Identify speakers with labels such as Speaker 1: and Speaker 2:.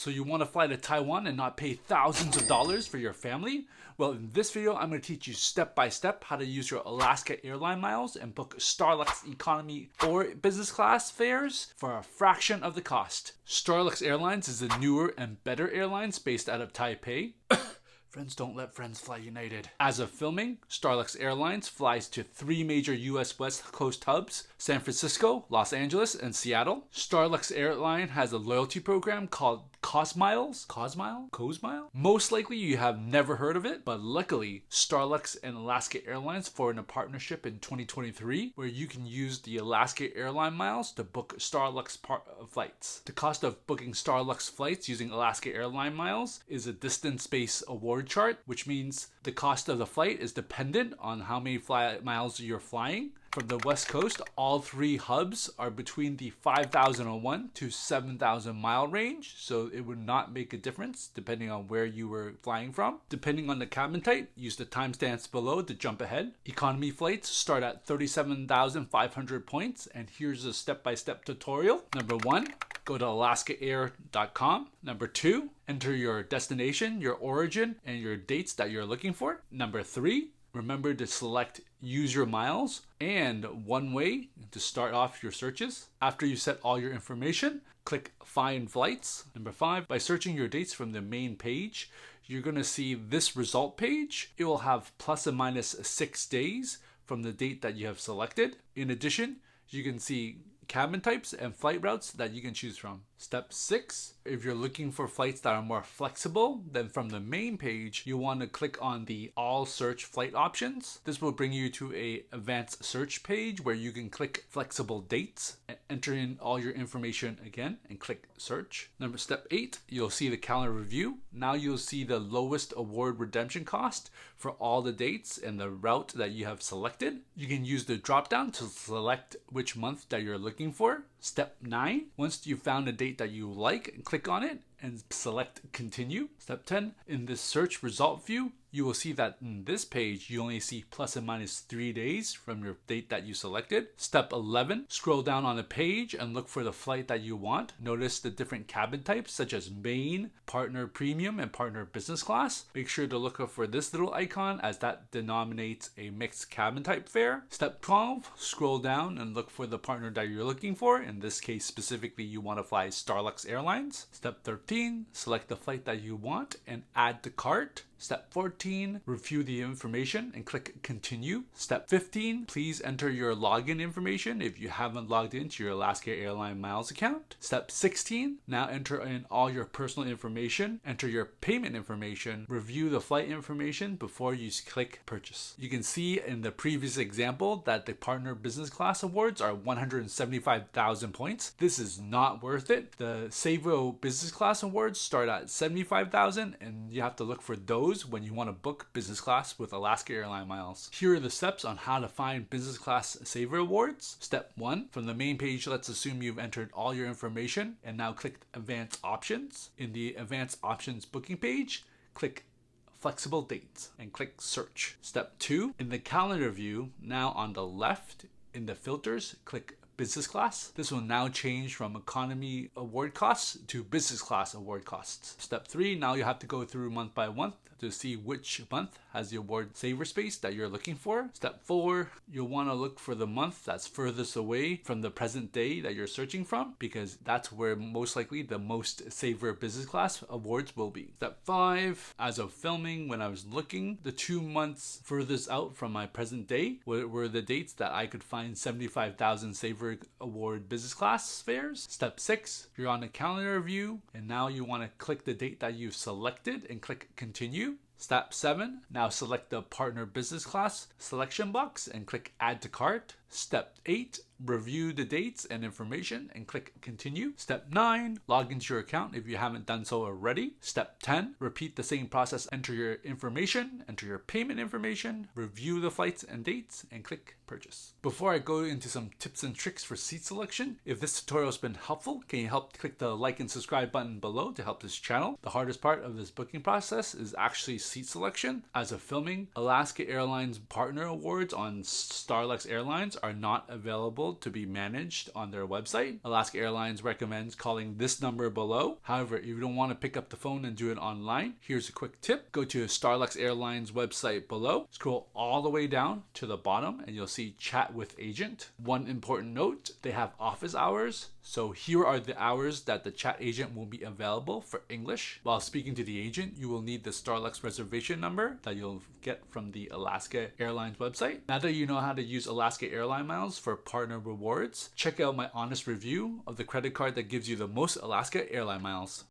Speaker 1: So you want to fly to Taiwan and not pay thousands of dollars for your family? Well, in this video, I'm going to teach you step by step how to use your Alaska Airline miles and book Starlux economy or business class fares for a fraction of the cost. Starlux Airlines is a newer and better airlines based out of Taipei. Friends don't let friends fly united. As of filming, Starlux Airlines flies to 3 major US West Coast hubs: San Francisco, Los Angeles, and Seattle. Starlux Airline has a loyalty program called Cosmiles. Cosmile? Most likely you have never heard of it, but luckily Starlux and Alaska Airlines formed a partnership in 2023 where you can use the Alaska Airline miles to book Starlux flights. The cost of booking Starlux flights using Alaska Airline miles is a distance-based award chart, which means the cost of the flight is dependent on how many miles you're flying. From the West Coast, all 3 hubs are between the 5,001 to 7,000 mile range, so it would not make a difference depending on where you were flying from. Depending on the cabin type, use the timestamps below to jump ahead. Economy flights start at 37,500 points, and here's a step-by-step tutorial. Number 1, go to alaskaair.com. Number 2, enter your destination, your origin, and your dates that you're looking for. Number 3, remember to select use your miles and one way to start off your searches. After you set all your information, click find flights. Number 5, by searching your dates from the main page, you're going to see this result page. It will have plus and minus 6 days from the date that you have selected. In addition, you can see cabin types and flight routes that you can choose from. Step 6, if you're looking for flights that are more flexible, then from the main page, you want to click on the all search flight options. This will bring you to a advanced search page where you can click flexible dates, enter in all your information again, and click search. Step 8, you'll see the calendar review. Now you'll see the lowest award redemption cost for all the dates and the route that you have selected. You can use the drop down to select which month that you're looking for. Step 9, once you've found a date that you like, click on it and select continue. Step 10, in this search result view, you will see that in this page, you only see plus and minus 3 days from your date that you selected. Step 11, scroll down on the page and look for the flight that you want. Notice the different cabin types such as main, partner premium, and partner business class. Make sure to look up for this little icon as that denominates a mixed cabin type fare. Step 12, scroll down and look for the partner that you're looking for. In this case specifically, you want to fly Starlux Airlines. Step 13, select the flight that you want and add to cart. Step 14, review the information and click continue. Step 15, please enter your login information if you haven't logged into your Alaska Airline Miles account. Step 16, now enter in all your personal information, enter your payment information, review the flight information before you click purchase. You can see in the previous example that the partner business class awards are 175,000 points. This is not worth it. The Savo business class awards start at 75,000 and you have to look for those when you want to book business class with Alaska Airline miles. Here are the steps on how to find business class saver awards. Step 1, from the main page, let's assume you've entered all your information and now click advanced options. In the advanced options booking page, click flexible dates and click search. Step 2, in the calendar view, now on the left in the filters, click business class. This will now change from economy award costs to business class award costs. Step 3, now you have to go through month by month to see which month has the award saver space that you're looking for. Step 4, you'll want to look for the month that's furthest away from the present day that you're searching from, because that's where most likely the most saver business class awards will be. Step 5, as of filming, when I was looking, the 2 months furthest out from my present day were the dates that I could find 75,000 saver award business class fares. Step 6, you're on the calendar view and now you want to click the date that you've selected and click continue. Step 7, now select the partner business class selection box and click add to cart. Step 8, review the dates and information and click continue. Step 9, log into your account if you haven't done so already. Step 10, repeat the same process. Enter your information, enter your payment information, review the flights and dates, and click purchase. Before I go into some tips and tricks for seat selection, if this tutorial has been helpful, can you help click the like and subscribe button below to help this channel? The hardest part of this booking process is actually seat selection. As of filming, Alaska Airlines partner awards on Starlux Airlines are not available to be managed on their website. Alaska Airlines recommends calling this number below. However, if you don't want to pick up the phone and do it online, here's a quick tip. Go to Starlux Airlines website below. Scroll all the way down to the bottom and you'll see Chat with Agent. One important note, they have office hours. So here are the hours that the chat agent will be available for English. While speaking to the agent, you will need the Starlux reservation number that you'll get from the Alaska Airlines website. Now that you know how to use Alaska Airline miles for partner rewards, check out my honest review of the credit card that gives you the most Alaska Airline miles.